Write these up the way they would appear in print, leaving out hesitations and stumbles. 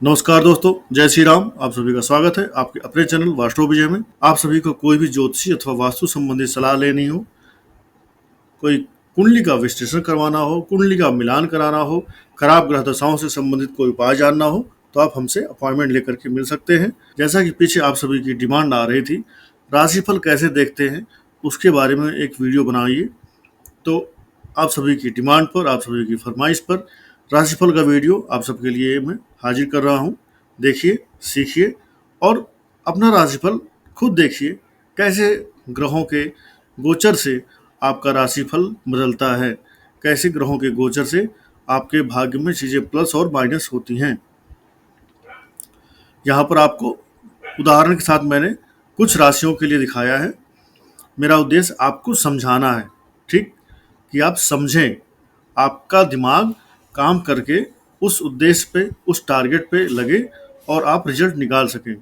नमस्कार दोस्तों, जय श्री राम। आप सभी का स्वागत है आपके अपने चैनल वास्तु विजय में। आप सभी को कोई भी ज्योतिषी अथवा वास्तु संबंधी सलाह लेनी हो, कोई कुंडली का विश्लेषण करवाना हो, कुंडली का मिलान कराना हो, खराब ग्रह दशाओं से संबंधित कोई उपाय जानना हो, तो आप हमसे अपॉइंटमेंट लेकर के मिल सकते हैं। जैसा कि पीछे आप सभी की डिमांड आ रही थी, राशिफल कैसे देखते हैं उसके बारे में एक वीडियो बनाइए। तो आप सभी की डिमांड पर, आप सभी की फरमाइश पर राशिफल का वीडियो आप सबके लिए मैं हाजिर कर रहा हूँ। देखिए, सीखिए और अपना राशिफल खुद देखिए, कैसे ग्रहों के गोचर से आपका राशिफल बदलता है, कैसे ग्रहों के गोचर से आपके भाग्य में चीज़ें प्लस और माइनस होती हैं। यहाँ पर आपको उदाहरण के साथ मैंने कुछ राशियों के लिए दिखाया है। मेरा उद्देश्य आपको समझाना है, ठीक, कि आप समझें, आपका दिमाग काम करके उस उद्देश्य पे, उस टारगेट पे लगे और आप रिजल्ट निकाल सकें।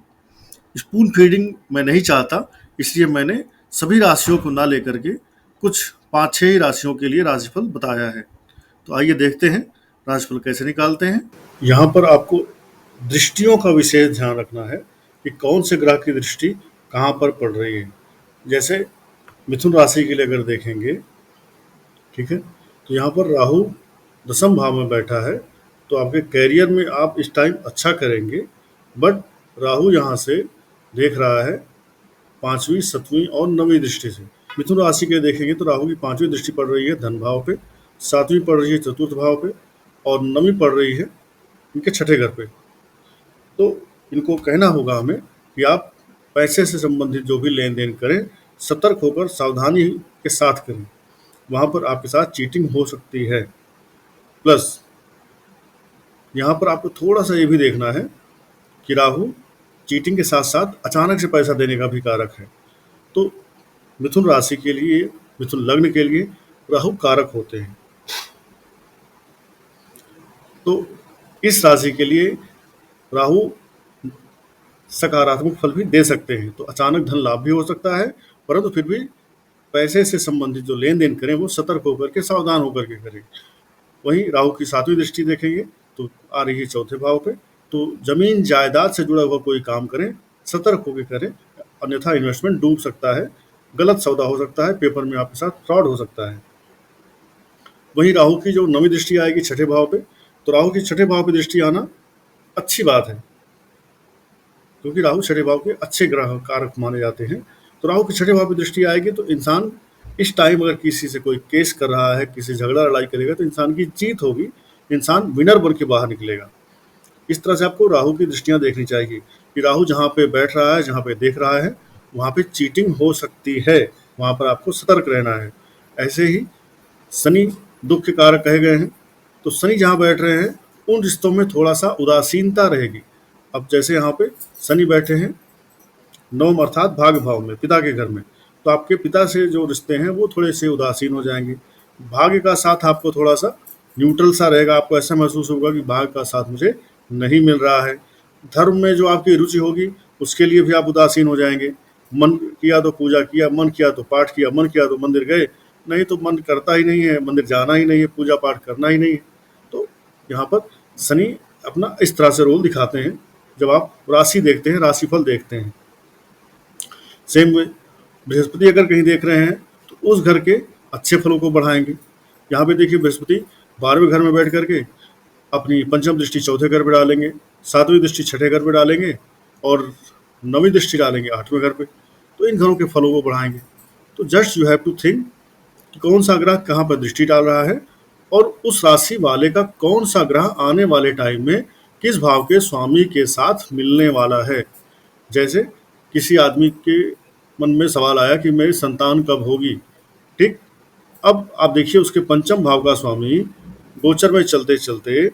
स्पून फीडिंग मैं नहीं चाहता, इसलिए मैंने सभी राशियों को ना लेकर के कुछ 5-6 ही राशियों के लिए राशिफल बताया है। तो आइए देखते हैं राशिफल कैसे निकालते हैं। यहाँ पर आपको दृष्टियों का विशेष ध्यान रखना है कि कौन से ग्रह की दृष्टि कहाँ पर पड़ रही है। जैसे मिथुन राशि के लिए अगर देखेंगे, ठीक है, तो यहाँ पर राहु दसम भाव में बैठा है, तो आपके कैरियर में आप इस टाइम अच्छा करेंगे। बट राहु यहाँ से देख रहा है 5वीं, 7वीं और 9वीं दृष्टि से। मिथुन राशि के देखेंगे तो राहु की 5वीं दृष्टि पड़ रही है धन भाव पे, 7वीं पड़ रही है चतुर्थ भाव पे और 9वीं पड़ रही है इनके छठे घर पे। तो इनको कहना होगा हमें कि आप पैसे से संबंधित जो भी लेन देन करें, सतर्क होकर सावधानी के साथ करें, वहाँ पर आपके साथ चीटिंग हो सकती है। प्लस यहाँ पर आपको थोड़ा सा ये भी देखना है कि राहु चीटिंग के साथ साथ अचानक से पैसा देने का भी कारक है। तो मिथुन राशि के लिए, मिथुन लग्न के लिए राहु कारक होते हैं। तो इस राशि के लिए राहु सकारात्मक फल भी दे सकते हैं, तो अचानक धन लाभ भी हो सकता है, परंतु फिर भी पैसे से संबंधित जो लेन देन करें वो सतर्क होकर के, सावधान होकर के करें। वहीं राहु की 7वीं दृष्टि देखेंगे तो आ रही है चौथे भाव पे, तो जमीन जायदाद से जुड़ा हुआ कोई काम करें, सतर्क होकर करें, अन्यथा इन्वेस्टमेंट डूब सकता है, गलत सौदा हो सकता है, पेपर में आपके साथ फ्रॉड हो सकता है। वहीं राहु की जो 9वीं दृष्टि आएगी छठे भाव पे, तो राहु की छठे भाव पे दृष्टि आना अच्छी बात है, क्योंकि राहु छठे भाव के अच्छे ग्रह कारक माने जाते हैं। तो राहु की छठे भाव पे दृष्टि आएगी तो इंसान इस टाइम अगर किसी से कोई केस कर रहा है, किसी झगड़ा लड़ाई करेगा, तो इंसान की जीत होगी, इंसान विनर बन के बाहर निकलेगा। इस तरह से आपको राहु की दृष्टियां देखनी चाहिए कि राहु जहाँ पे बैठ रहा है, जहाँ पे देख रहा है, वहाँ पे चीटिंग हो सकती है, वहाँ पर आपको सतर्क रहना है। ऐसे ही शनि दुख के कारक कहे गए हैं, तो शनि जहाँ बैठ रहे हैं उन रिश्तों में थोड़ा सा उदासीनता रहेगी। अब जैसे यहाँ पे शनि बैठे हैं नवम अर्थात भाग्य भाव में, पिता के घर में, तो आपके पिता से जो रिश्ते हैं वो थोड़े से उदासीन हो जाएंगे। भाग्य का साथ आपको थोड़ा सा न्यूट्रल सा रहेगा, आपको ऐसा महसूस होगा कि भाग्य का साथ मुझे नहीं मिल रहा है। धर्म में जो आपकी रुचि होगी उसके लिए भी आप उदासीन हो जाएंगे। मन किया तो पूजा किया, मन किया तो पाठ किया, मन किया तो मंदिर गए, नहीं तो मन करता ही नहीं है, मंदिर जाना ही नहीं है, पूजा पाठ करना ही नहीं है। तो यहाँ पर शनि अपना इस तरह से रोल दिखाते हैं जब आप राशि देखते हैं, राशिफल देखते हैं। सेम वे बृहस्पति अगर कहीं देख रहे हैं तो उस घर के अच्छे फलों को बढ़ाएंगे। यहाँ पे देखिए बृहस्पति 12वें घर में बैठ करके अपनी पंचम दृष्टि चौथे घर पे डालेंगे, 7वीं दृष्टि छठे घर पे डालेंगे और 9वीं दृष्टि डालेंगे 8वें घर पे, तो इन घरों के फलों को बढ़ाएंगे। तो just you have to think कि कौन सा ग्रह कहाँ पर दृष्टि डाल रहा है और उस राशि वाले का कौन सा ग्रह आने वाले टाइम में किस भाव के स्वामी के साथ मिलने वाला है। जैसे किसी आदमी के मन में सवाल आया कि मेरी संतान कब होगी, ठीक, अब आप देखिए उसके पंचम भाव का स्वामी गोचर में चलते चलते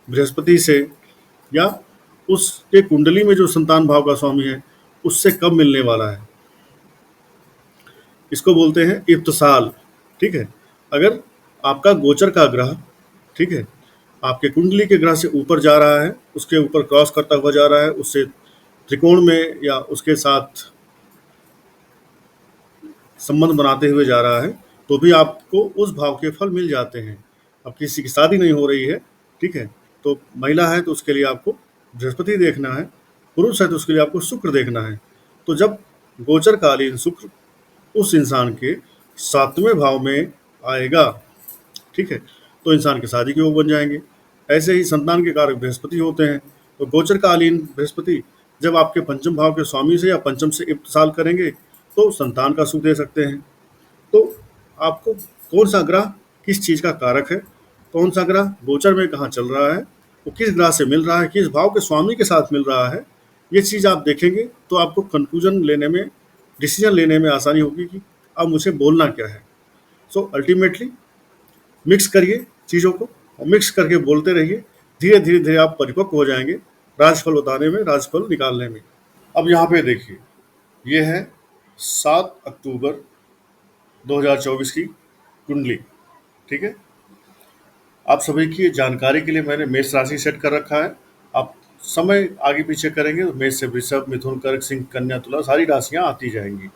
बृहस्पति से या उसके कुंडली में जो संतान भाव का स्वामी है उससे कब मिलने वाला है, इसको बोलते हैं इब्तसाल। ठीक है, अगर आपका गोचर का ग्रह, ठीक है, आपके कुंडली के ग्रह से ऊपर जा रहा है, उसके ऊपर क्रॉस करता हुआ जा रहा है, उससे त्रिकोण में या उसके साथ संबंध बनाते हुए जा रहा है, तो भी आपको उस भाव के फल मिल जाते हैं। अब किसी की शादी नहीं हो रही है, ठीक है, तो महिला है तो उसके लिए आपको बृहस्पति देखना है, पुरुष है तो उसके लिए आपको शुक्र देखना है। तो जब गोचरकालीन शुक्र उस इंसान के 7वें भाव में आएगा, ठीक है, तो इंसान की शादी के योग बन जाएंगे। ऐसे ही संतान के कारक बृहस्पति होते हैं। तो गोचरकालीन बृहस्पति जब आपके पंचम भाव के स्वामी से या पंचम से इत्तिसाल करेंगे तो संतान का सुख दे सकते हैं। तो आपको कौन सा ग्रह किस चीज़ का कारक है, कौन सा ग्रह गोचर में कहाँ चल रहा है, वो किस ग्रह से मिल रहा है, किस भाव के स्वामी के साथ मिल रहा है, ये चीज़ आप देखेंगे तो आपको कंक्लूजन लेने में, डिसीजन लेने में आसानी होगी कि अब मुझे बोलना क्या है। सो अल्टीमेटली मिक्स करिए चीज़ों को और मिक्स करके बोलते रहिए। धीरे धीरे धीरे आप परिपक्व हो जाएंगे राशिफल बताने में, राशिफल निकालने में। अब यहाँ पे देखिए, ये है 7 अक्टूबर 2024 की कुंडली, ठीक है। आप सभी की जानकारी के लिए मैंने मेष राशि सेट कर रखा है। आप समय आगे पीछे करेंगे तो मेष से वृषभ, मिथुन, कर्क, सिंह, कन्या, तुला सारी राशियां आती जाएंगी।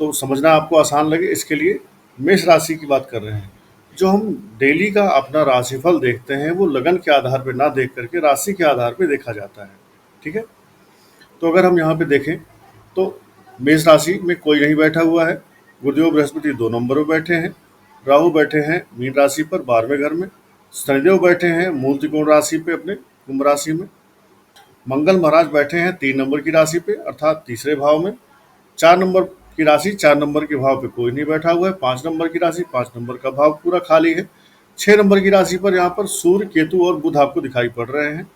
तो समझना आपको आसान लगे इसके लिए मेष राशि की बात कर रहे हैं। जो हम डेली का अपना राशिफल देखते हैं वो लगन के आधार पर ना देख करके राशि के आधार पर देखा जाता है, ठीक है। तो अगर हम यहाँ पे देखें तो मेष राशि में कोई नहीं बैठा हुआ है। गुरुदेव बृहस्पति 2 नंबर पर बैठे हैं, राहु बैठे हैं मीन राशि पर 12वें घर में, शनिदेव बैठे हैं मूल त्रिकोण राशि पे अपने कुंभ राशि में, मंगल महाराज बैठे हैं 3 नंबर की राशि पे अर्थात तीसरे भाव में, 4 नंबर की राशि 4 नंबर के भाव पे कोई नहीं बैठा हुआ है, 5 नंबर की राशि 5 नंबर का भाव पूरा खाली है, 6 नंबर की राशि पर यहाँ पर सूर्य, केतु और बुध आपको दिखाई पड़ रहे हैं,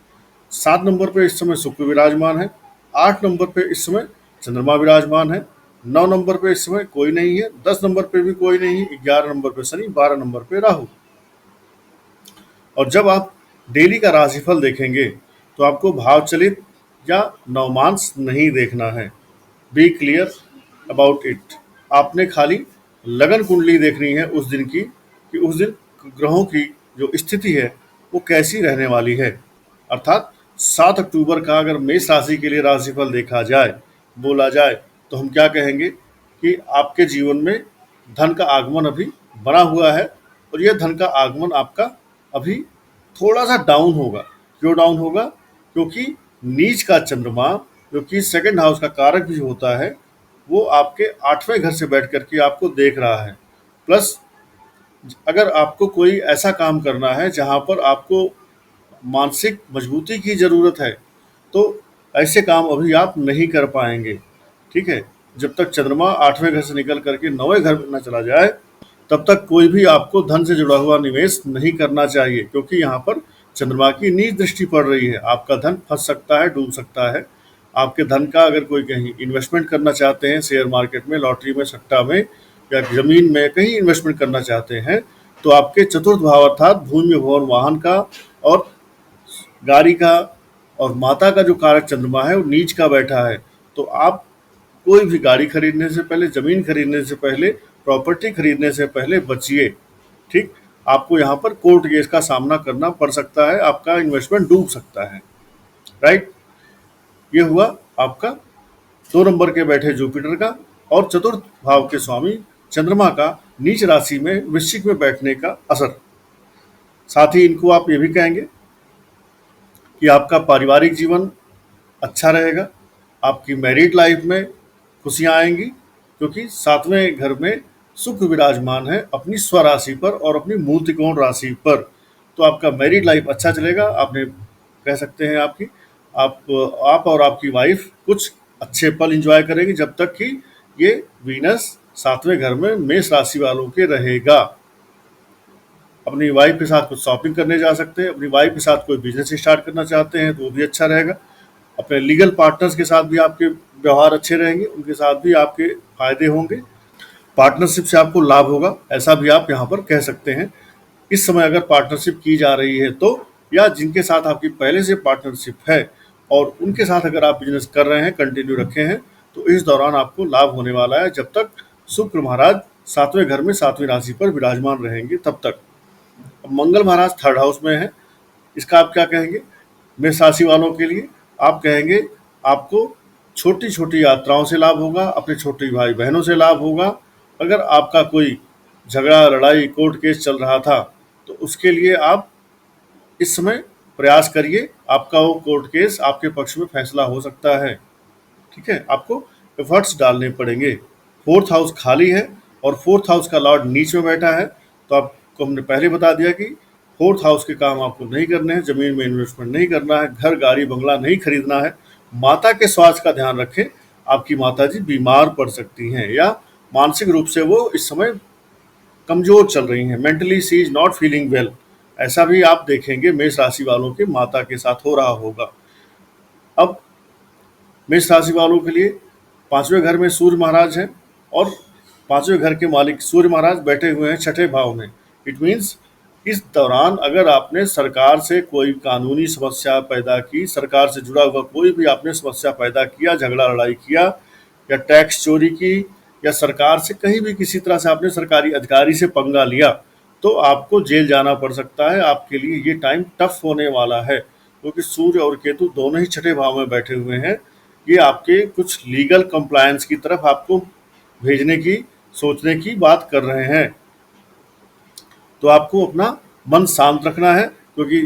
7 नंबर पे इस समय शुक्र विराजमान है, 8 नंबर पे इस समय चंद्रमा विराजमान है, 9 नंबर पे इस समय कोई नहीं है, 10 नंबर पे भी कोई नहीं है, 11 नंबर पे शनि, 12 नंबर पे राहु। और जब आप डेली का राशिफल देखेंगे तो आपको भाव चलित या नवमांश नहीं देखना है। Be clear about it. आपने खाली लगन कुंडली देखनी है उस दिन की कि उस दिन ग्रहों की जो स्थिति है वो कैसी रहने वाली है। अर्थात 7 अक्टूबर का अगर मेष राशि के लिए राशिफल देखा जाए, बोला जाए, तो हम क्या कहेंगे कि आपके जीवन में धन का आगमन अभी बना हुआ है और यह धन का आगमन आपका अभी थोड़ा सा डाउन होगा। क्यों डाउन होगा? क्योंकि नीच का चंद्रमा, जो कि सेकंड हाउस का कारक भी होता है, वो आपके 8वें घर से बैठ कर के आपको देख रहा है। प्लस अगर आपको कोई ऐसा काम करना है जहाँ पर आपको मानसिक मजबूती की ज़रूरत है तो ऐसे काम अभी आप नहीं कर पाएंगे, ठीक है। जब तक चंद्रमा 8वें घर से निकल करके 9वें घर में न चला जाए तब तक कोई भी आपको धन से जुड़ा हुआ निवेश नहीं करना चाहिए, क्योंकि यहाँ पर चंद्रमा की नीच दृष्टि पड़ रही है। आपका धन फंस सकता है, डूब सकता है। आपके धन का अगर कोई कहीं इन्वेस्टमेंट करना चाहते हैं, शेयर मार्केट में, लॉटरी में, सट्टा में या ज़मीन में कहीं इन्वेस्टमेंट करना चाहते हैं, तो आपके चतुर्थ भाव अर्थात भूमि, भवन, वाहन का और गाड़ी का और माता का जो कारक चंद्रमा है वो नीच का बैठा है। तो आप कोई भी गाड़ी खरीदने से पहले, ज़मीन खरीदने से पहले, प्रॉपर्टी खरीदने से पहले बचिए, ठीक। आपको यहाँ पर कोर्ट केस का सामना करना पड़ सकता है, आपका इन्वेस्टमेंट डूब सकता है, राइट। ये हुआ आपका 2 नंबर के बैठे जुपिटर का और चतुर्थ भाव के स्वामी चंद्रमा का नीच राशि में वृश्चिक में बैठने का असर। साथ ही इनको आप ये भी कहेंगे कि आपका पारिवारिक जीवन अच्छा रहेगा, आपकी मैरिड लाइफ में खुशियाँ आएंगी, क्योंकि 7वें घर में शुक्र विराजमान है अपनी स्वराशि पर और अपनी मूल त्रिकोण राशि पर। तो आपका मैरिड लाइफ अच्छा चलेगा। आपने कह सकते हैं आप और आपकी वाइफ कुछ अच्छे पल एंजॉय करेंगे जब तक कि ये वीनस 7वें घर में मेष राशि वालों के रहेगा। अपनी वाइफ के साथ कुछ शॉपिंग करने जा सकते हैं, अपनी वाइफ के साथ कोई बिजनेस स्टार्ट करना चाहते हैं तो वो भी अच्छा रहेगा। अपने लीगल पार्टनर्स के साथ भी आपके व्यवहार अच्छे रहेंगे, उनके साथ भी आपके फायदे होंगे, पार्टनरशिप से आपको लाभ होगा, ऐसा भी आप यहाँ पर कह सकते हैं। इस समय अगर पार्टनरशिप की जा रही है तो, या जिनके साथ आपकी पहले से पार्टनरशिप है और उनके साथ अगर आप बिजनेस कर रहे हैं, कंटिन्यू रखे हैं, तो इस दौरान आपको लाभ होने वाला है जब तक शुक्र महाराज 7वें घर में 7वीं राशि पर विराजमान रहेंगे तब तक। अब मंगल महाराज 3rd हाउस में है, इसका आप क्या कहेंगे? मेष राशि वालों के लिए आप कहेंगे आपको छोटी छोटी यात्राओं से लाभ होगा, अपने छोटे भाई बहनों से लाभ होगा। अगर आपका कोई झगड़ा, लड़ाई, कोर्ट केस चल रहा था तो उसके लिए आप इस समय प्रयास करिए, आपका वो कोर्ट केस आपके पक्ष में फैसला हो सकता है। ठीक है, आपको एफर्ट्स डालने पड़ेंगे। फोर्थ हाउस खाली है और फोर्थ हाउस का लॉर्ड नीच में बैठा है, तो आपको हमने पहले बता दिया कि फोर्थ हाउस के काम आपको नहीं करने हैं, जमीन में इन्वेस्टमेंट नहीं करना है, घर गाड़ी बंगला नहीं खरीदना है। माता के स्वास्थ्य का ध्यान रखें, आपकी माता जी बीमार पड़ सकती हैं या मानसिक रूप से वो इस समय कमजोर चल रही हैं, mentally she is not feeling well. ऐसा भी आप देखेंगे मेष राशि वालों के माता के साथ हो रहा होगा। अब मेष राशि वालों के लिए पांचवें घर में सूर्य महाराज हैं और पांचवें घर के मालिक सूर्य महाराज बैठे हुए हैं छठे भाव में। इट मीन्स इस दौरान अगर आपने सरकार से कोई कानूनी समस्या पैदा की, सरकार से जुड़ा हुआ कोई भी आपने समस्या पैदा किया, झगड़ा लड़ाई किया या टैक्स चोरी की या सरकार से कहीं भी किसी तरह से आपने सरकारी अधिकारी से पंगा लिया, तो आपको जेल जाना पड़ सकता है। आपके लिए ये टाइम टफ होने वाला है, क्योंकि सूर्य और केतु दोनों ही छठे भाव में बैठे हुए हैं। ये आपके कुछ लीगल कंप्लायंस की तरफ आपको भेजने की, सोचने की बात कर रहे हैं। तो आपको अपना मन शांत रखना है, क्योंकि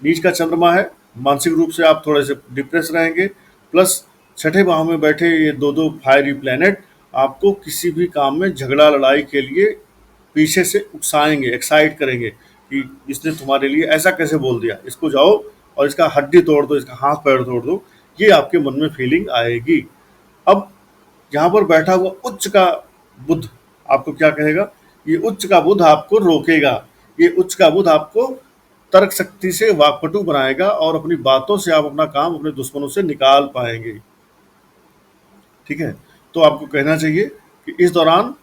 नीच का चंद्रमा है, मानसिक रूप से आप थोड़े से डिप्रेस रहेंगे। प्लस छठे भाव में बैठे ये दो दो फायरी प्लैनेट आपको किसी भी काम में झगड़ा लड़ाई के लिए पीछे से उकसाएंगे, एक्साइट करेंगे कि इसने तुम्हारे लिए ऐसा कैसे बोल दिया, इसको जाओ और इसका हड्डी तोड़ दो, इसका हाथ पैर तोड़ दो। ये आपके मन में फीलिंग आएगी। अब यहाँ पर बैठा हुआ उच्च का बुध आपको क्या कहेगा? ये उच्च का बुध आपको रोकेगा। ये उच्च का बुध आपको तर्क शक्ति से वाकपटु बनाएगा और अपनी बातों से आप अपना काम अपने दुश्मनों से निकाल पाएंगे। ठीक है, तो आपको कहना चाहिए कि इस दौरान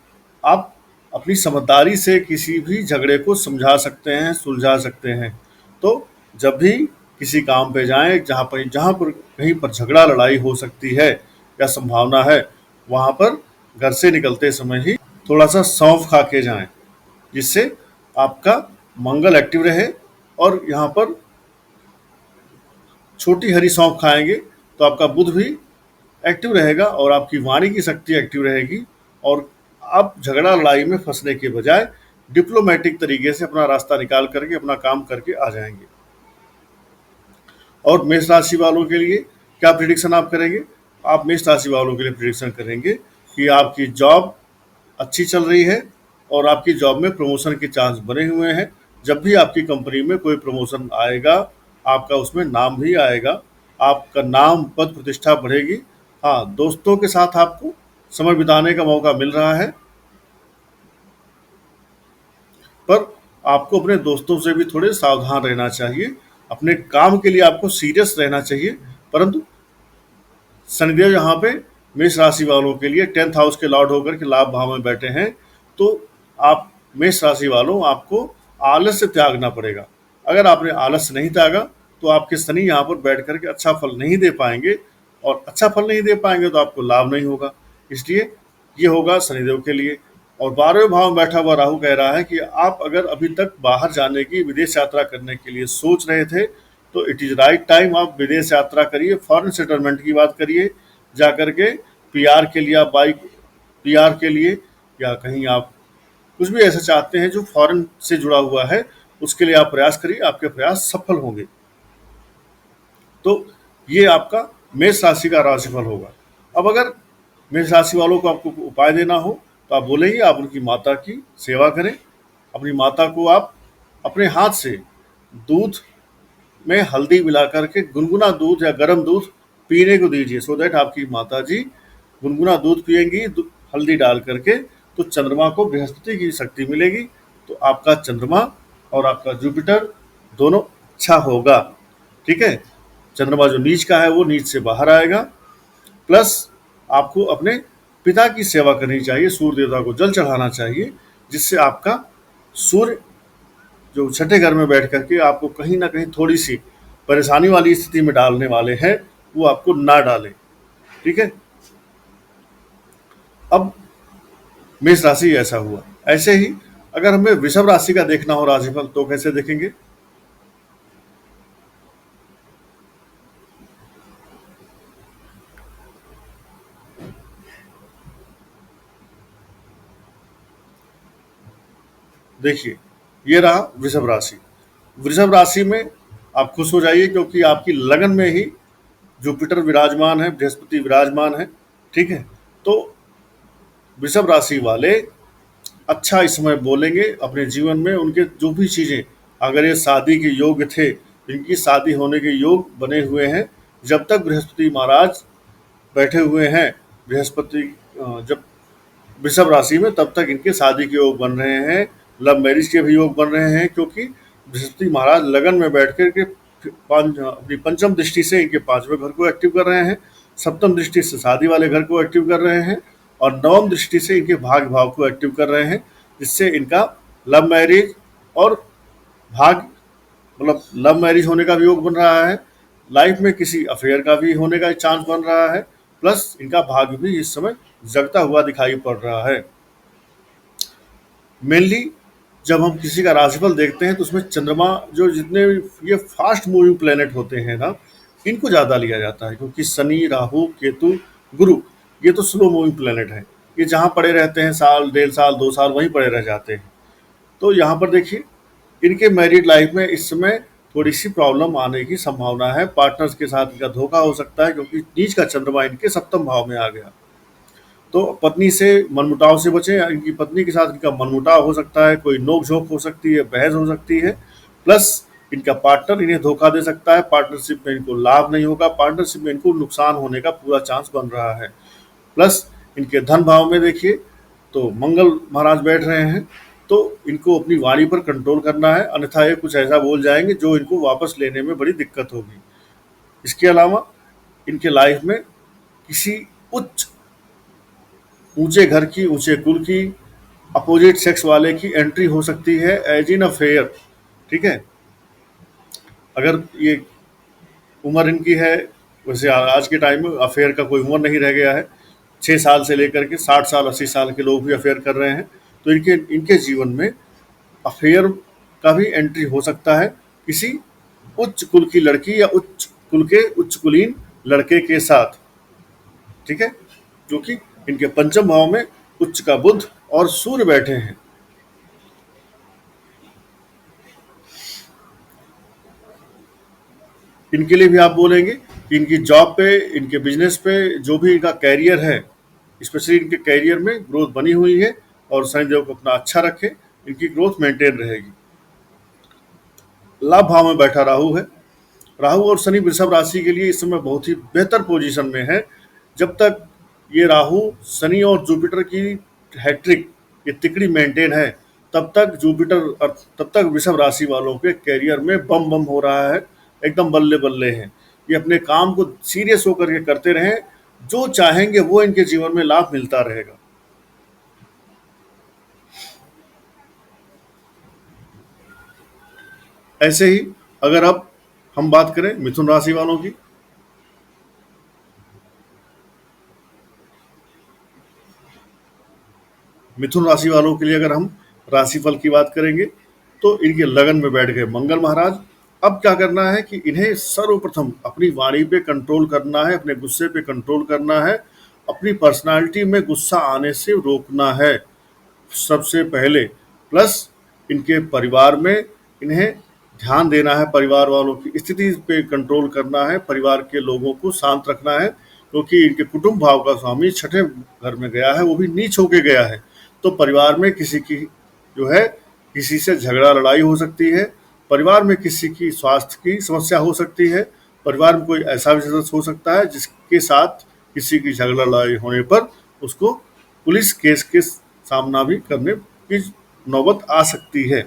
आप अपनी समझदारी से किसी भी झगड़े को समझा सकते हैं, सुलझा सकते हैं। तो जब भी किसी काम पे जाएं जहाँ पर कहीं पर झगड़ा लड़ाई हो सकती है या संभावना है, वहाँ पर घर से निकलते समय ही थोड़ा सा सौंफ खा के जाएं, जिससे आपका मंगल एक्टिव रहे। और यहाँ पर छोटी हरी सौंफ खाएंगे तो आपका बुध भी एक्टिव रहेगा और आपकी वाणी की शक्ति एक्टिव रहेगी, और आप झगड़ा लड़ाई में फंसने के बजाय डिप्लोमेटिक तरीके से अपना रास्ता निकाल करके अपना काम करके आ जाएंगे। और मेष राशि वालों के लिए क्या प्रिडिक्शन आप करेंगे? आप मेष राशि वालों के लिए प्रिडिक्शन करेंगे कि आपकी जॉब अच्छी चल रही है और आपकी जॉब में प्रमोशन के चांस बने हुए हैं। जब भी आपकी कंपनी में कोई प्रमोशन आएगा, आपका उसमें नाम भी आएगा, आपका नाम पद प्रतिष्ठा बढ़ेगी। हाँ, दोस्तों के साथ आपको समय बिताने का मौका मिल रहा है, पर आपको अपने दोस्तों से भी थोड़े सावधान रहना चाहिए। अपने काम के लिए आपको सीरियस रहना चाहिए, परंतु शनिदेव यहाँ पे मेष राशि वालों के लिए 10th हाउस के लॉर्ड होकर के लाभ भाव में बैठे हैं। तो आप मेष राशि वालों, आपको आलस्य त्यागना पड़ेगा। अगर आपने आलस्य नहीं त्यागा तो आपके शनि यहाँ पर बैठ करके अच्छा फल नहीं दे पाएंगे, और अच्छा फल नहीं दे पाएंगे तो आपको लाभ नहीं होगा। इसलिए ये होगा शनिदेव के लिए। और 12वें भाव में बैठा हुआ राहु कह रहा है कि आप अगर अभी तक बाहर जाने की, विदेश यात्रा करने के लिए सोच रहे थे, तो इट इज़ राइट टाइम आप विदेश यात्रा करिए, फॉरेन सेटलमेंट की बात करिए। जा करके पीआर के लिए आप पीआर के लिए या कहीं आप कुछ भी ऐसा चाहते हैं जो फॉरेन से जुड़ा हुआ है, उसके लिए आप प्रयास करिए, आपके प्रयास सफल होंगे। तो ये आपका मेष राशि का राशिफल होगा। अब अगर मेष राशि वालों को आपको उपाय देना हो, तो आप बोलेंगे आप उनकी माता की सेवा करें। अपनी माता को आप अपने हाथ से दूध में हल्दी मिला करके गुनगुना दूध या गर्म दूध पीने को दीजिए, सो दैट आपकी माता जी गुनगुना दूध पिएंगी हल्दी डाल करके, तो चंद्रमा को बृहस्पति की शक्ति मिलेगी। तो आपका चंद्रमा और आपका जुपिटर दोनों अच्छा होगा। ठीक है, चंद्रमा जो नीच का है वो नीच से बाहर आएगा। प्लस आपको अपने पिता की सेवा करनी चाहिए, सूर्य देवता को जल चढ़ाना चाहिए, जिससे आपका सूर्य जो छठे घर में बैठ करके आपको कहीं ना कहीं थोड़ी सी परेशानी वाली स्थिति में डालने वाले हैं, वो आपको ना डालें। ठीक है, अब मेष राशि ऐसा हुआ। ऐसे ही अगर हमें वृषभ राशि का देखना हो राशिफल, तो कैसे देखेंगे? देखिए, ये रहा वृषभ राशि। वृषभ राशि में आप खुश हो जाइए, क्योंकि आपकी लगन में ही जुपिटर विराजमान है, बृहस्पति विराजमान है। ठीक है, तो वृषभ राशि वाले अच्छा इस समय बोलेंगे अपने जीवन में। उनके जो भी चीज़ें, अगर ये शादी के योग्य थे, इनकी शादी होने के योग बने हुए हैं। जब तक बृहस्पति महाराज बैठे हुए हैं, बृहस्पति जब वृषभ राशि में, तब तक इनके शादी के योग बन रहे हैं, लव मैरिज के भी योग बन रहे हैं, क्योंकि बृहस्पति महाराज लगन में बैठ कर के अपनी पंचम दृष्टि से इनके पांचवें घर को एक्टिव कर रहे हैं, सप्तम दृष्टि से शादी वाले घर को एक्टिव कर रहे हैं, और नवम दृष्टि से इनके भाग्य भाव को एक्टिव कर रहे हैं, जिससे इनका लव मैरिज और भाग्य, मतलब लव मैरिज होने का भी योग बन रहा है, लाइफ में किसी अफेयर का भी होने का चांस बन रहा है, प्लस इनका भाग्य भी इस समय जगता हुआ दिखाई पड़ रहा है। मेनली जब हम किसी का राशिफल देखते हैं तो उसमें चंद्रमा, जो जितने ये फास्ट मूविंग प्लेनेट होते हैं ना, इनको ज़्यादा लिया जाता है, क्योंकि शनि, राहु, केतु, गुरु, ये तो स्लो मूविंग प्लेनेट हैं। ये जहाँ पड़े रहते हैं साल, 1.5 साल, 2 साल वहीं पड़े रह जाते हैं। तो यहाँ पर देखिए, इनके मैरिड लाइफ में इस समय थोड़ी सी प्रॉब्लम आने की संभावना है। पार्टनर्स के साथ इनका धोखा हो सकता है, क्योंकि नीच का चंद्रमा इनके सप्तम भाव में आ गया। तो पत्नी से मनमुटाव से बचें। इनकी पत्नी के साथ इनका मनमुटाव हो सकता है, कोई नोक झोंक हो सकती है, बहस हो सकती है, प्लस इनका पार्टनर इन्हें धोखा दे सकता है। पार्टनरशिप में इनको लाभ नहीं होगा, पार्टनरशिप में इनको नुकसान होने का पूरा चांस बन रहा है। प्लस इनके धन भाव में देखिए तो मंगल महाराज बैठ रहे हैं, तो इनको अपनी वाणी पर कंट्रोल करना है, अन्यथा ये कुछ ऐसा बोल जाएंगे जो इनको वापस लेने में बड़ी दिक्कत होगी। इसके अलावा इनके लाइफ में किसी उच्च ऊंचे घर की, ऊंचे कुल की, अपोजिट सेक्स वाले की एंट्री हो सकती है एज इन अफेयर। ठीक है, अगर ये उम्र इनकी है, वैसे आज के टाइम में अफेयर का कोई उम्र नहीं रह गया है। 6 साल से लेकर के 60 साल, 80 साल के लोग भी अफेयर कर रहे हैं। तो इनके इनके जीवन में अफेयर का भी एंट्री हो सकता है, किसी उच्च कुल की लड़की या उच्च कुल के उच्च कुलीन लड़के के साथ। ठीक है, जो कि इनके पंचम भाव में उच्च का बुध और सूर्य बैठे हैं। इनके लिए भी आप बोलेंगे कि इनकी जॉब पे, इनके बिजनेस पे, जो भी इनका कैरियर है, स्पेशली इनके कैरियर में ग्रोथ बनी हुई है, और शनिदेव को अपना अच्छा रखें, इनकी ग्रोथ मेंटेन रहेगी। लाभ भाव में बैठा राहु है। राहु और शनि वृषभ राशि के लिए इस समय बहुत ही बेहतर पोजीशन में है। जब तक ये राहु, शनि और जुपिटर की हैट्रिक, ये तिकड़ी मेंटेन है, तब तक जुपिटर और तब तक वृषभ राशि वालों के कैरियर में बम बम हो रहा है, एकदम बल्ले बल्ले हैं। ये अपने काम को सीरियस होकर के करते रहें, जो चाहेंगे वो इनके जीवन में लाभ मिलता रहेगा। ऐसे ही अगर अब हम बात करें मिथुन राशि वालों की, मिथुन राशि वालों के लिए अगर हम राशिफल की बात करेंगे, तो इनके लगन में बैठ गए मंगल महाराज। अब क्या करना है कि इन्हें सर्वप्रथम अपनी वाणी पे कंट्रोल करना है, अपने गुस्से पे कंट्रोल करना है, अपनी पर्सनालिटी में गुस्सा आने से रोकना है सबसे पहले। प्लस इनके परिवार में इन्हें ध्यान देना है, परिवार वालों की स्थिति पे कंट्रोल करना है, परिवार के लोगों को शांत रखना है, क्योंकि इनके कुटुंब भाव का स्वामी छठे घर में गया है, वो भी नीच होके गया है। तो परिवार में किसी की जो है, किसी से झगड़ा लड़ाई हो सकती है, परिवार में किसी की स्वास्थ्य की समस्या हो सकती है, परिवार में कोई ऐसा भी सदस्य हो सकता है जिसके साथ किसी की झगड़ा लड़ाई होने पर उसको पुलिस केस के सामना भी करने की नौबत आ सकती है।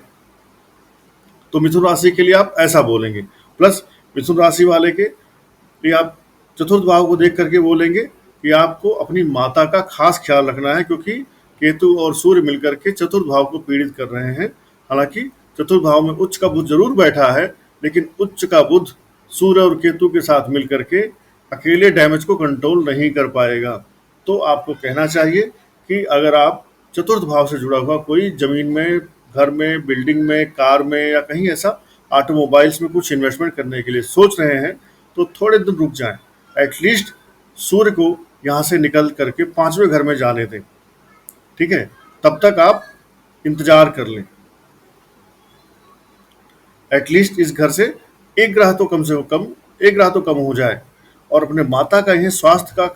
तो मिथुन राशि के लिए आप ऐसा बोलेंगे। प्लस मिथुन राशि वाले के लिए आप चतुर्थ भाव को देख करके बोलेंगे कि आपको अपनी माता का खास ख्याल रखना है, क्योंकि केतु और सूर्य मिलकर के चतुर्थ भाव को पीड़ित कर रहे हैं। हालांकि चतुर्थ भाव में उच्च का बुध जरूर बैठा है, लेकिन उच्च का बुध सूर्य और केतु के साथ मिलकर के अकेले डैमेज को कंट्रोल नहीं कर पाएगा। तो आपको कहना चाहिए कि अगर आप चतुर्थ भाव से जुड़ा हुआ कोई जमीन में, घर में, बिल्डिंग में, कार में, या कहीं ऐसा ऑटोमोबाइल्स में कुछ इन्वेस्टमेंट करने के लिए सोच रहे हैं, तो थोड़े दिन रुक जाएं। एटलीस्ट सूर्य को यहाँ से निकल करके पांचवें घर में जाने दें। ठीक है, तब तक आप इंतजार कर लें। एटलीस्ट इस घर से एक ग्रह तो कम से कम एक ग्रह तो कम हो जाए। और अपने माता का इन्हें स्वास्थ्य का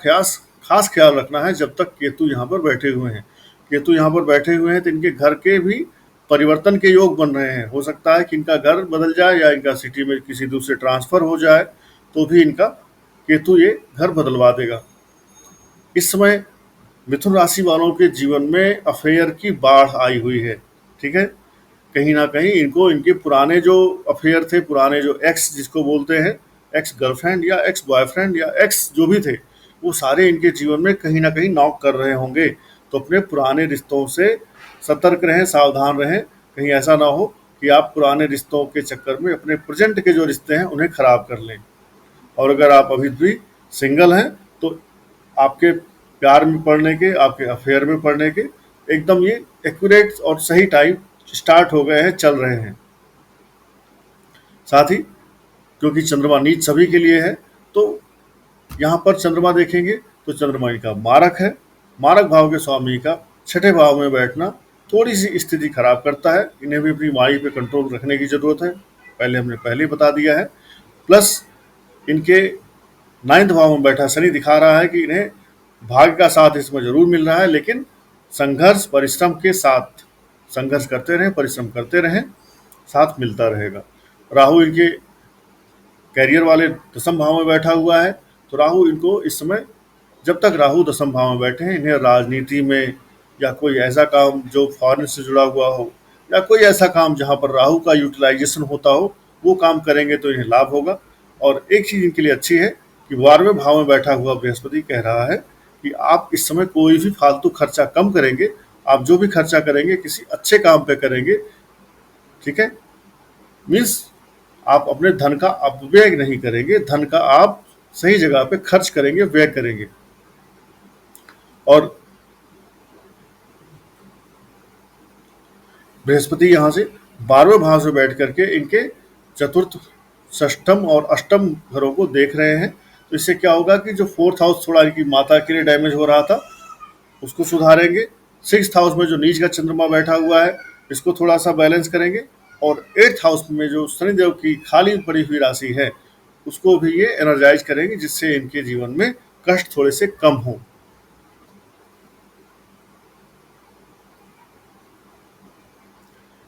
खास ख्याल रखना है जब तक केतु यहाँ पर बैठे हुए हैं। केतु यहाँ पर बैठे हुए हैं तो इनके घर के भी परिवर्तन के योग बन रहे हैं। हो सकता है कि इनका घर बदल जाए या इनका सिटी में किसी दूसरे ट्रांसफर हो जाए, तो भी इनका केतु ये घर बदलवा देगा। इस समय मिथुन राशि वालों के जीवन में अफेयर की बाढ़ आई हुई है। ठीक है, कहीं ना कहीं इनको इनके पुराने जो अफेयर थे, पुराने जो एक्स जिसको बोलते हैं, एक्स गर्लफ्रेंड या एक्स बॉयफ्रेंड या एक्स जो भी थे, वो सारे इनके जीवन में कहीं ना कहीं नॉक कर रहे होंगे। तो अपने पुराने रिश्तों से सतर्क रहें, सावधान रहें। कहीं ऐसा ना हो कि आप पुराने रिश्तों के चक्कर में अपने प्रेजेंट के जो रिश्ते हैं उन्हें खराब कर लें। और अगर आप अभी भी सिंगल हैं तो आपके प्यार में पड़ने के, आपके अफेयर में पड़ने के एकदम ये एक्यूरेट और सही टाइम स्टार्ट हो गए हैं, चल रहे हैं। साथ ही क्योंकि चंद्रमा नीच सभी के लिए है, तो यहाँ पर चंद्रमा देखेंगे तो चंद्रमा इनका मारक है। मारक भाव के स्वामी का छठे भाव में बैठना थोड़ी सी स्थिति खराब करता है। इन्हें भी अपनी वाणी पे कंट्रोल रखने की जरूरत है, हमने पहले बता दिया है। प्लस इनके 9th भाव में बैठा शनि दिखा रहा है कि इन्हें भाग्य का साथ इसमें जरूर मिल रहा है, लेकिन संघर्ष परिश्रम के साथ संघर्ष करते रहें, परिश्रम करते रहें, साथ मिलता रहेगा। राहु इनके कैरियर वाले 10th भाव में बैठा हुआ है, तो राहु इनको इस समय, जब तक राहु 10th भाव में बैठे हैं, इन्हें राजनीति में या कोई ऐसा काम जो फॉरेन से जुड़ा हुआ हो या कोई ऐसा काम जहाँ पर राहु का यूटिलाइजेशन होता हो, वो काम करेंगे तो इन्हें लाभ होगा। और एक चीज़ इनके लिए अच्छी है कि 12वें भाव में बैठा हुआ बृहस्पति कह रहा है कि आप इस समय कोई भी फालतू खर्चा कम करेंगे। आप जो भी खर्चा करेंगे किसी अच्छे काम पे करेंगे। ठीक है, मीन्स आप अपने धन का अपव्यय नहीं करेंगे, धन का आप सही जगह पे खर्च करेंगे, व्यय करेंगे। और बृहस्पति यहाँ से 12वें भाव से बैठ करके इनके चतुर्थ, षष्ठम और अष्टम घरों को देख रहे हैं। तो इससे क्या होगा कि जो 4th हाउस थोड़ा इनकी माता के लिए डैमेज हो रहा था उसको सुधारेंगे। 6th हाउस में जो नीच का चंद्रमा बैठा हुआ है इसको थोड़ा सा बैलेंस करेंगे। और 8th हाउस में जो शनिदेव की खाली पड़ी हुई राशि है उसको भी ये एनर्जाइज करेंगे, जिससे इनके जीवन में कष्ट थोड़े से कम हो।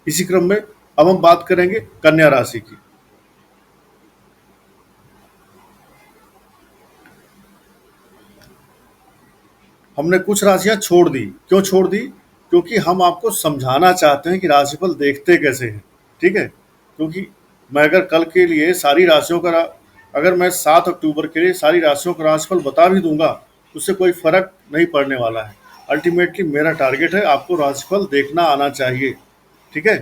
इसी क्रम में अब हम बात करेंगे कन्या राशि की। हमने कुछ राशियां छोड़ दी। क्यों छोड़ दी? क्योंकि हम आपको समझाना चाहते हैं कि राशिफल देखते कैसे हैं। ठीक है, क्योंकि मैं अगर कल के लिए सारी राशियों का अगर मैं 7 अक्टूबर के लिए सारी राशियों का राशिफल बता भी दूंगा तो उससे कोई फर्क नहीं पड़ने वाला है। अल्टीमेटली मेरा टारगेट है आपको राशिफल देखना आना चाहिए। ठीक है,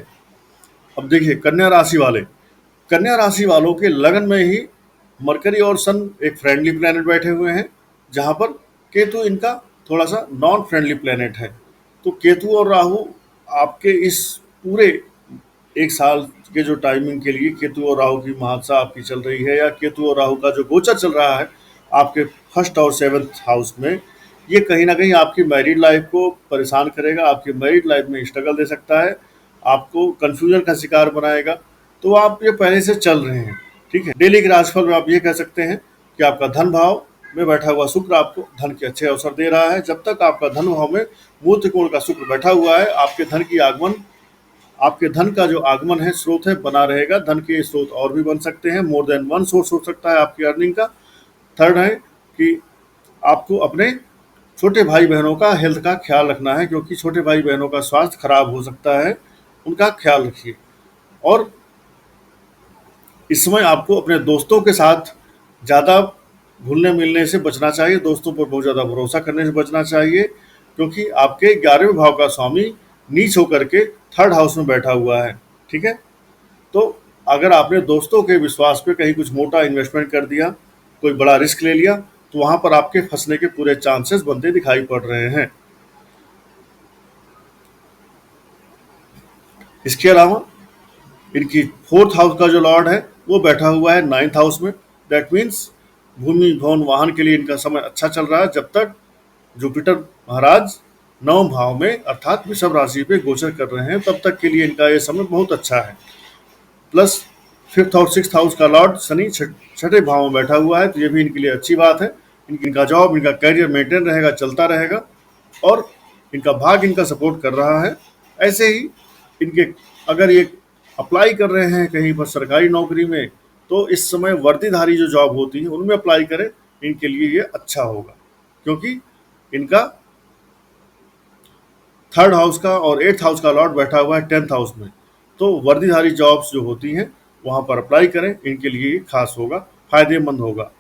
अब देखिए कन्या राशि वालों के लगन में ही मरकरी और सन एक फ्रेंडली प्लेनेट बैठे हुए हैं, जहां पर केतु इनका थोड़ा सा नॉन फ्रेंडली प्लेनेट है। तो केतु और राहु आपके इस पूरे एक साल के जो टाइमिंग के लिए केतु और राहु की महादशा आपकी चल रही है, या केतु और राहु का जो गोचर चल रहा है आपके 1st और 7th हाउस में, ये कहीं ना कहीं आपकी मैरिड लाइफ को परेशान करेगा, आपकी मैरिड लाइफ में स्ट्रगल दे सकता है, आपको कंफ्यूजन का शिकार बनाएगा। तो आप ये पहले से चल रहे हैं। ठीक है, डेली के राशिफल में आप ये कह सकते हैं कि आपका धन भाव में बैठा हुआ शुक्र आपको धन के अच्छे अवसर दे रहा है। जब तक आपका धन भाव में मूल त्रिकोण का शुक्र बैठा हुआ है, आपके धन का जो आगमन है, स्रोत है, बना रहेगा। धन के स्रोत और भी बन सकते हैं, मोर देन वन सोर्स हो सकता है आपकी अर्निंग का। थर्ड है कि आपको अपने छोटे भाई बहनों का हेल्थ का ख्याल रखना है, क्योंकि छोटे भाई बहनों का स्वास्थ्य खराब हो सकता है, उनका ख्याल रखिए। और इस समय आपको अपने दोस्तों के साथ ज़्यादा घुलने मिलने से बचना चाहिए, दोस्तों पर बहुत ज़्यादा भरोसा करने से बचना चाहिए, क्योंकि आपके 11वें भाव का स्वामी नीच होकर के 3rd हाउस में बैठा हुआ है। ठीक है, तो अगर आपने दोस्तों के विश्वास पे कहीं कुछ मोटा इन्वेस्टमेंट कर दिया, कोई बड़ा रिस्क ले लिया, तो वहाँ पर आपके फंसने के पूरे चांसेस बनते दिखाई पड़ रहे हैं। इसके अलावा इनकी 4th हाउस का जो लॉर्ड है वो बैठा हुआ है 9th हाउस में। दैट मीन्स भूमि भवन वाहन के लिए इनका समय अच्छा चल रहा है, जब तक जुपिटर महाराज 9वें भाव में अर्थात वृषभ राशि पे गोचर कर रहे हैं, तब तक के लिए इनका ये समय बहुत अच्छा है। प्लस 5th और 6th हाउस का लॉर्ड शनि छठे भाव में बैठा हुआ है, तो ये भी इनके लिए अच्छी बात है। इनका जॉब, इनका करियर मेंटेन रहेगा, चलता रहेगा, और इनका भाग्य इनका सपोर्ट कर रहा है। ऐसे ही इनके अगर ये अप्लाई कर रहे हैं कहीं पर सरकारी नौकरी में, तो इस समय वर्दीधारी जो जॉब होती है उनमें अप्लाई करें, इनके लिए ये अच्छा होगा, क्योंकि इनका 3rd हाउस का और 8th हाउस का लॉर्ड बैठा हुआ है 10th हाउस में। तो वर्दीधारी जॉब्स जो होती हैं वहाँ पर अप्लाई करें, इनके लिए ये खास होगा, फायदेमंद होगा।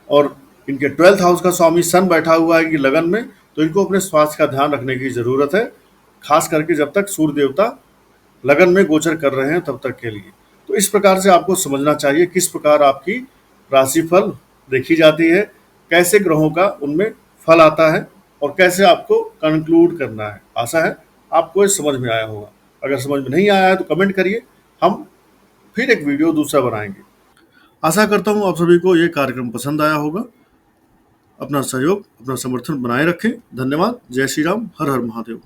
और इनके 12th हाउस का स्वामी सन बैठा हुआ है कि लगन में, तो इनको अपने स्वास्थ्य का ध्यान रखने की ज़रूरत है, खास करके जब तक सूर्य देवता लगन में गोचर कर रहे हैं तब तक के लिए। तो इस प्रकार से आपको समझना चाहिए किस प्रकार आपकी राशिफल देखी जाती है, कैसे ग्रहों का उनमें फल आता है, और कैसे आपको कंक्लूड करना है। आशा है आपको ये समझ में आया होगा। अगर समझ में नहीं आया है तो कमेंट करिए, हम फिर एक वीडियो दूसरा बनाएंगे। आशा करता हूँ आप सभी को ये कार्यक्रम पसंद आया होगा। अपना सहयोग, अपना समर्थन बनाए रखें। धन्यवाद। जय श्री राम। हर हर महादेव।